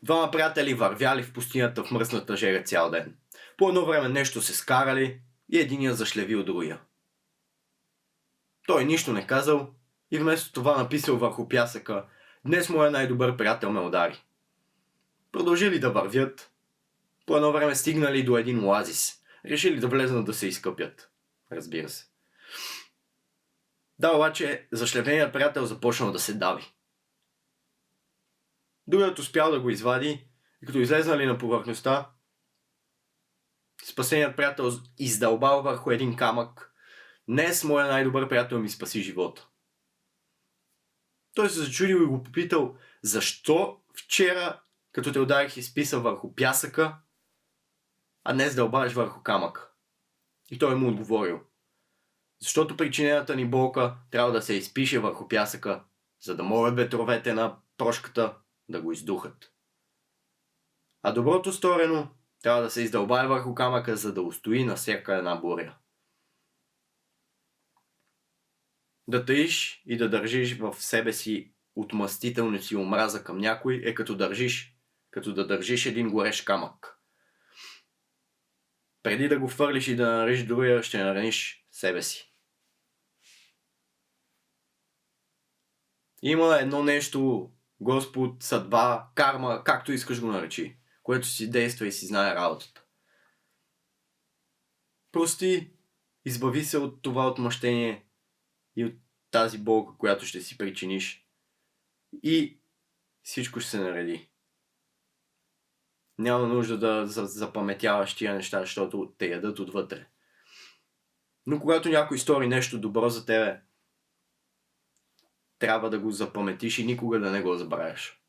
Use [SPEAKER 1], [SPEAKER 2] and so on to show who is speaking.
[SPEAKER 1] Двама приятели вървяли в пустинята в мръсната жега цял ден. По едно време нещо се скарали и единия зашлевил другия. Той нищо не казал и вместо това написал върху пясъка: "Днес моя най-добър приятел ме удари." Продължили да вървят. По едно време стигнали до един оазис. Решили да влезнат да се изкъпят. Разбира се. Да, обаче зашлевеният приятел започнал да се дави. Другият успял да го извади и като излезнали на повърхността, спасеният приятел издълбал върху един камък: "Днес моя най-добър приятел ми спаси живота." Той се зачудил и го попитал: "Защо вчера, като те ударих, изписа върху пясъка, а днес дълбаваш върху камък?" И той му отговорил: "Защото причинената ни болка трябва да се изпише върху пясъка, за да могат ветровете на прошката да го издухат. А доброто сторено трябва да се издълбае върху камъка, за да устои на всяка една буря." Да таиш и да държиш в себе си отмъстителност и омраза към някой е като да държиш един горещ камък. Преди да го фърлиш и да нараниш другия, ще нараниш себе си. Има едно нещо, Господ, съдба, карма, както искаш го наречи, което си действа и си знае работата. Прости, избави се от това отмъщение и от тази болка, която ще си причиниш, и всичко ще се нареди. Няма нужда да запаметяваш тия неща, защото те ядат отвътре. Но когато някой стори нещо добро за тебе, трябва да го запаметиш и никога да не го забравяш.